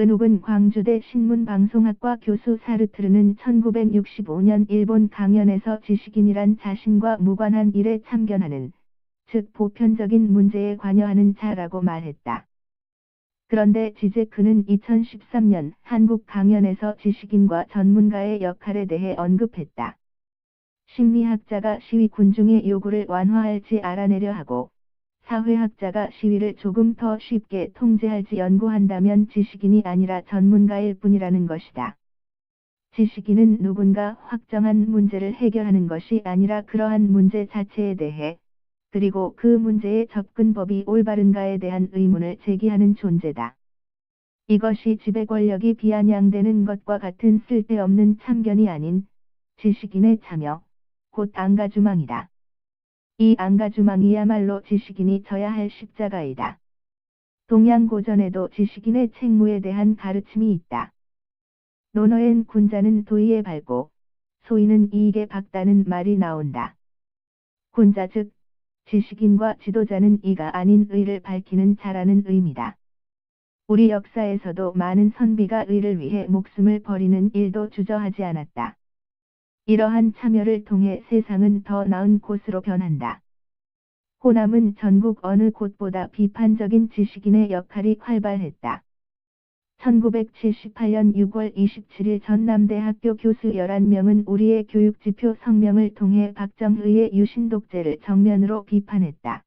은욱은 광주대 신문방송학과 교수 사르트르는 1965년 일본 강연에서 지식인이란 자신과 무관한 일에 참견하는, 즉 보편적인 문제에 관여하는 자라고 말했다. 그런데 지제크는 2013년 한국 강연에서 지식인과 전문가의 역할에 대해 언급했다. 심리학자가 시위 군중의 요구를 완화할지 알아내려 하고, 사회학자가 시위를 조금 더 쉽게 통제할지 연구한다면 지식인이 아니라 전문가일 뿐이라는 것이다. 지식인은 누군가 확정한 문제를 해결하는 것이 아니라 그러한 문제 자체에 대해, 그리고 그 문제의 접근법이 올바른가에 대한 의문을 제기하는 존재다. 이것이 지배 권력이 비아냥되는 것과 같은 쓸데없는 참견이 아닌 지식인의 참여, 곧 안가주망이다. 이 안가주망이야말로 지식인이 져야 할 십자가이다. 동양고전에도 지식인의 책무에 대한 가르침이 있다. 논어엔 군자는 도의에 밝고 소인은 이익에 박다는 말이 나온다. 군자 즉 지식인과 지도자는 이가 아닌 의를 밝히는 자라는 의미다. 우리 역사에서도 많은 선비가 의를 위해 목숨을 버리는 일도 주저하지 않았다. 이러한 참여를 통해 세상은 더 나은 곳으로 변한다. 호남은 전국 어느 곳보다 비판적인 지식인의 역할이 활발했다. 1978년 6월 27일 전남대학교 교수 11명은 우리의 교육지표 성명을 통해 박정희의 유신독재를 정면으로 비판했다.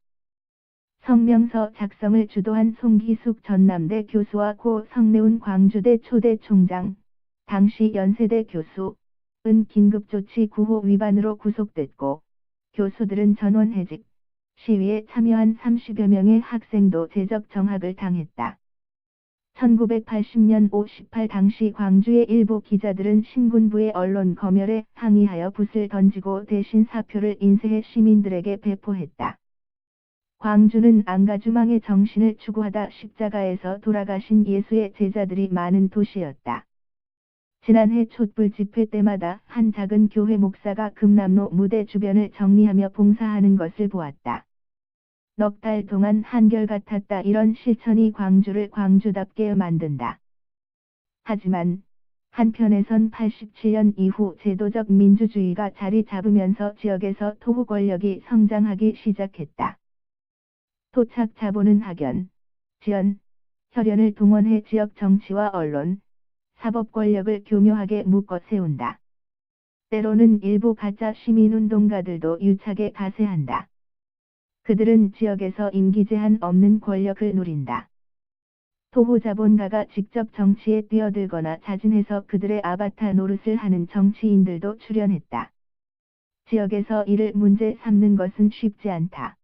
성명서 작성을 주도한 송기숙 전남대 교수와 고 성내운 광주대 초대 총장, 당시 연세대 교수은 긴급조치 9호 위반으로 구속됐고, 교수들은 전원해직, 시위에 참여한 30여 명의 학생도 제적 정학을 당했다. 1980년 5.18 당시 광주의 일부 기자들은 신군부의 언론 검열에 항의하여 붓을 던지고 대신 사표를 인쇄해 시민들에게 배포했다. 광주는 안가주망의 정신을 추구하다 십자가에서 돌아가신 예수의 제자들이 많은 도시였다. 지난해 촛불 집회 때마다 한 작은 교회 목사가 금남로 무대 주변을 정리하며 봉사하는 것을 보았다. 넉 달 동안 한결같았다. 이런 실천이 광주를 광주답게 만든다. 하지만 한편에선 87년 이후 제도적 민주주의가 자리 잡으면서 지역에서 토호 권력이 성장하기 시작했다. 토착 자본은 학연, 지연, 혈연을 동원해 지역 정치와 언론, 사법 권력을 교묘하게 묶어 세운다. 때로는 일부 가짜 시민운동가들도 유착에 가세한다. 그들은 지역에서 임기 제한 없는 권력을 누린다. 토호 자본가가 직접 정치에 뛰어들거나 자진해서 그들의 아바타 노릇을 하는 정치인들도 출연했다. 지역에서 이를 문제 삼는 것은 쉽지 않다.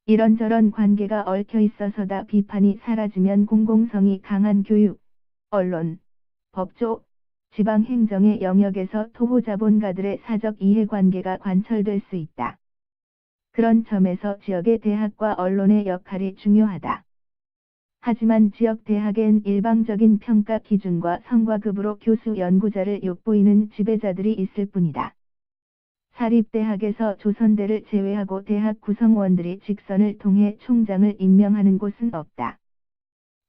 이런저런 관계가 얽혀 있어서다. 비판이 사라지면 공공성이 강한 교육, 언론, 법조, 지방행정의 영역에서 토호 자본가들의 사적 이해관계가 관철될 수 있다. 그런 점에서 지역의 대학과 언론의 역할이 중요하다. 하지만 지역 대학엔 일방적인 평가 기준과 성과급으로 교수 연구자를 욕보이는 지배자들이 있을 뿐이다. 사립대학에서 조선대를 제외하고 대학 구성원들이 직선을 통해 총장을 임명하는 곳은 없다.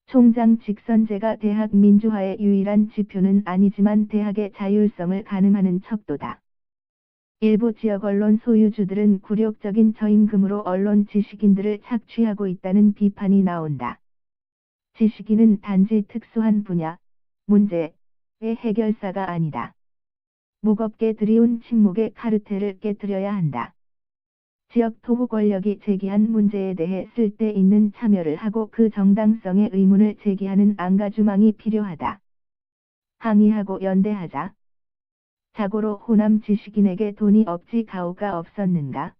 총장 직선제가 대학 민주화의 유일한 지표는 아니지만 대학의 자율성을 가늠하는 척도다. 일부 지역 언론 소유주들은 굴욕적인 저임금으로 언론 지식인들을 착취하고 있다는 비판이 나온다. 지식인은 단지 특수한 분야, 문제의 해결사가 아니다. 무겁게 들이운 침묵의 카르텔을 깨뜨려야 한다. 지역 토호 권력이 제기한 문제에 대해 쓸데있는 참여를 하고 그 정당성의 의문을 제기하는 안가주망이 필요하다. 항의하고 연대하자. 자고로 호남 지식인에게 돈이 없지 가오가 없었는가?